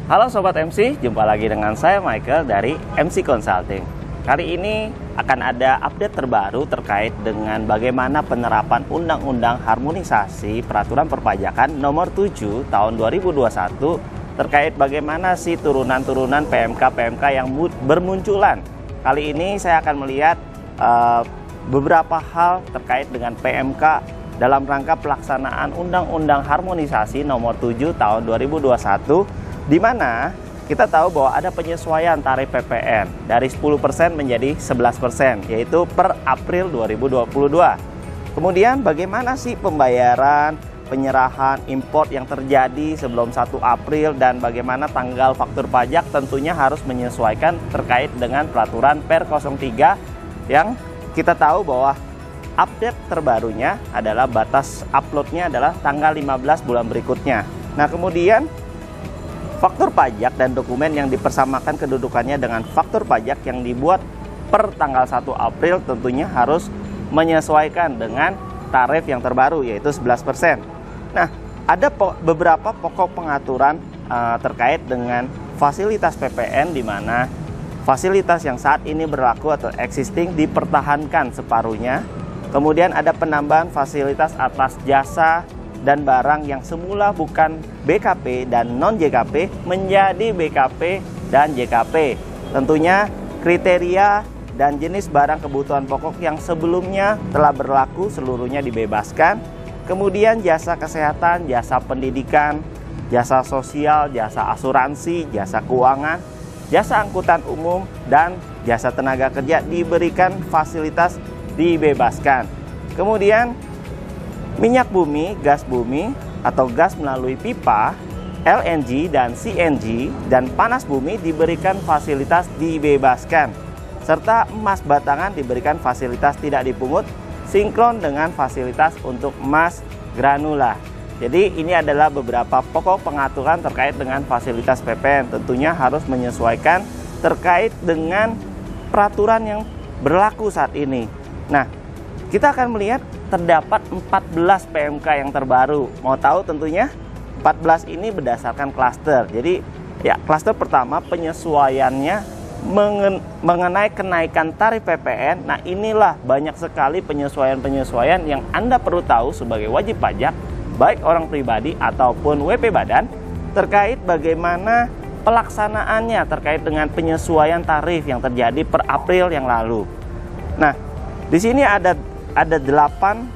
Halo Sobat MC, jumpa lagi dengan saya Michael dari MC Consulting. Kali ini akan ada update terbaru terkait dengan bagaimana penerapan Undang-Undang Harmonisasi Peraturan Perpajakan Nomor 7 Tahun 2021 terkait bagaimana sih turunan-turunan PMK yang bermunculan. Kali ini saya akan melihat beberapa hal terkait dengan PMK dalam rangka pelaksanaan Undang-Undang Harmonisasi Nomor 7 Tahun 2021, di mana kita tahu bahwa ada penyesuaian tarif PPN dari 10% menjadi 11%, yaitu per April 2022. Kemudian bagaimana sih pembayaran, penyerahan import yang terjadi sebelum 1 April dan bagaimana tanggal faktur pajak tentunya harus menyesuaikan terkait dengan peraturan Per 03 yang kita tahu bahwa update terbarunya adalah batas uploadnya adalah tanggal 15 bulan berikutnya. Nah, kemudian faktur pajak dan dokumen yang dipersamakan kedudukannya dengan faktur pajak yang dibuat per tanggal 1 April tentunya harus menyesuaikan dengan tarif yang terbaru, yaitu 11%. Nah, ada beberapa pokok pengaturan terkait dengan fasilitas PPN, di mana fasilitas yang saat ini berlaku atau existing dipertahankan separuhnya. Kemudian ada penambahan fasilitas atas jasa dan barang yang semula bukan BKP dan non-JKP menjadi BKP dan JKP. Tentunya kriteria dan jenis barang kebutuhan pokok yang sebelumnya telah berlaku seluruhnya dibebaskan. Kemudian jasa kesehatan, jasa pendidikan, jasa sosial, jasa asuransi, jasa keuangan, jasa angkutan umum, dan jasa tenaga kerja diberikan fasilitas dibebaskan. Kemudian minyak bumi, gas bumi, atau gas melalui pipa, LNG dan CNG, dan panas bumi diberikan fasilitas dibebaskan. Serta emas batangan diberikan fasilitas tidak dipungut, sinkron dengan fasilitas untuk emas granula. Jadi ini adalah beberapa pokok pengaturan terkait dengan fasilitas PPN. Tentunya harus menyesuaikan terkait dengan peraturan yang berlaku saat ini. Nah, kita akan melihat terdapat 14 PMK yang terbaru. Mau tahu tentunya 14 ini berdasarkan klaster. Jadi ya, klaster pertama penyesuaiannya mengenai kenaikan tarif PPN. Nah, inilah banyak sekali penyesuaian-penyesuaian yang Anda perlu tahu sebagai wajib pajak, baik orang pribadi ataupun WP Badan, terkait bagaimana pelaksanaannya terkait dengan penyesuaian tarif yang terjadi per April yang lalu. Nah, di sini ada 8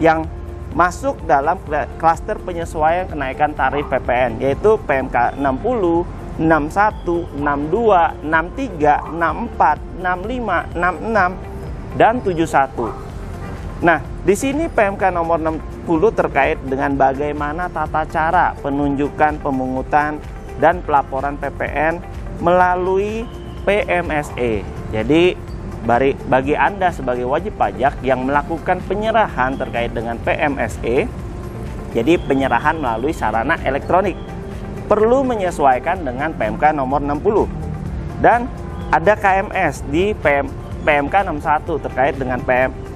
yang masuk dalam klaster penyesuaian kenaikan tarif PPN, yaitu PMK 60, 61, 62, 63, 64, 65, 66, dan 71. Nah, di sini PMK nomor 60 terkait dengan bagaimana tata cara penunjukan, pemungutan, dan pelaporan PPN melalui PMSE. Jadi bagi Anda sebagai wajib pajak yang melakukan penyerahan terkait dengan PMSE, jadi penyerahan melalui sarana elektronik, perlu menyesuaikan dengan PMK nomor 60. Dan ada KMS di PMK 61 terkait dengan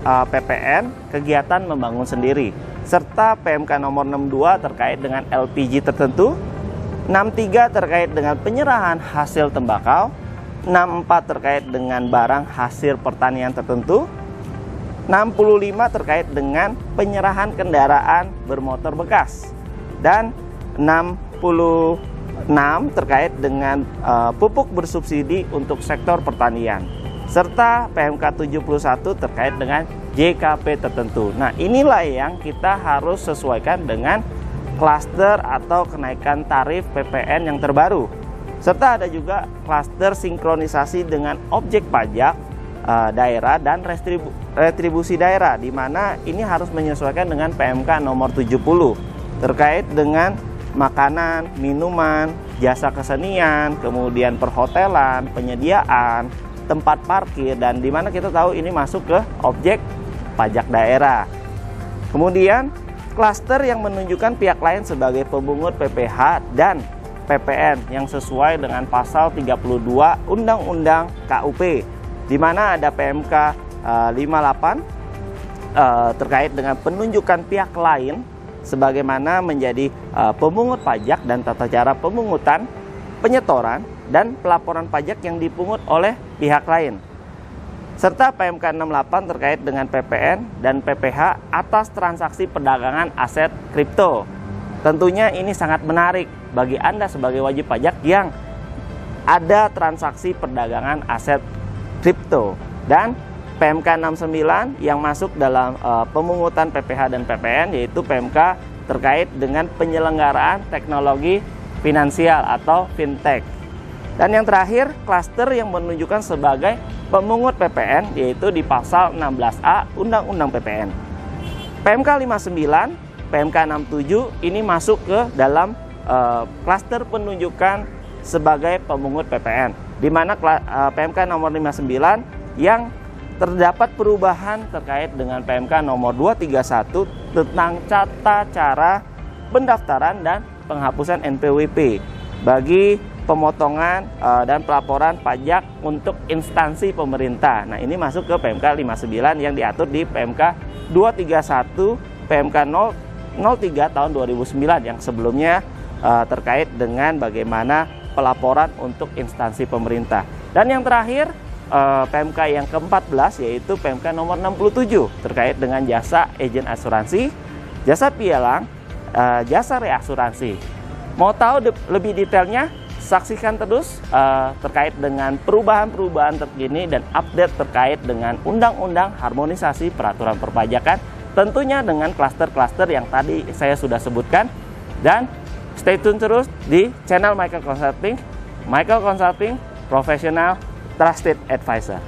PPN kegiatan membangun sendiri, serta PMK nomor 62 terkait dengan LPG tertentu, 63 terkait dengan penyerahan hasil tembakau, 64 terkait dengan barang hasil pertanian tertentu, 65 terkait dengan penyerahan kendaraan bermotor bekas, dan 66 terkait dengan pupuk bersubsidi untuk sektor pertanian, serta PMK 71 terkait dengan JKP tertentu. Nah, inilah yang kita harus sesuaikan dengan klaster atau kenaikan tarif PPN yang terbaru. Serta ada juga klaster sinkronisasi dengan objek pajak daerah dan retribusi daerah, di mana ini harus menyesuaikan dengan PMK nomor 70 terkait dengan makanan, minuman, jasa kesenian, kemudian perhotelan, penyediaan, tempat parkir, dan di mana kita tahu ini masuk ke objek pajak daerah. Kemudian klaster yang menunjukkan pihak lain sebagai pemungut PPh dan PPN yang sesuai dengan pasal 32 Undang-Undang KUP, di mana ada PMK 58 terkait dengan penunjukan pihak lain sebagaimana menjadi pemungut pajak dan tata cara pemungutan, penyetoran, dan pelaporan pajak yang dipungut oleh pihak lain, serta PMK 68 terkait dengan PPN dan PPH atas transaksi perdagangan aset kripto. Tentunya ini sangat menarik bagi Anda sebagai wajib pajak yang ada transaksi perdagangan aset kripto. Dan PMK 69 yang masuk dalam pemungutan PPH dan PPN, yaitu PMK terkait dengan penyelenggaraan teknologi finansial atau fintech. Dan yang terakhir, klaster yang menunjukkan sebagai pemungut PPN, yaitu di pasal 16A Undang-Undang PPN. PMK 59, PMK 67 ini masuk ke dalam klaster penunjukan sebagai pemungut PPN, di mana PMK nomor 59 yang terdapat perubahan terkait dengan PMK nomor 231 tentang tata cara pendaftaran dan penghapusan NPWP bagi pemotongan dan pelaporan pajak untuk instansi pemerintah. Nah, ini masuk ke PMK 59 yang diatur di PMK 231 PMK 003 tahun 2009 yang sebelumnya terkait dengan bagaimana pelaporan untuk instansi pemerintah. Dan yang terakhir, PMK yang ke-14 yaitu PMK nomor 67 terkait dengan jasa agen asuransi, jasa pialang, jasa reasuransi. Mau tahu lebih detailnya? Saksikan terus terkait dengan perubahan-perubahan terkini dan update terkait dengan Undang-Undang Harmonisasi Peraturan Perpajakan, tentunya dengan klaster-klaster yang tadi saya sudah sebutkan. Dan stay tune terus di channel Michael Consulting. Michael Consulting, profesional, trusted advisor.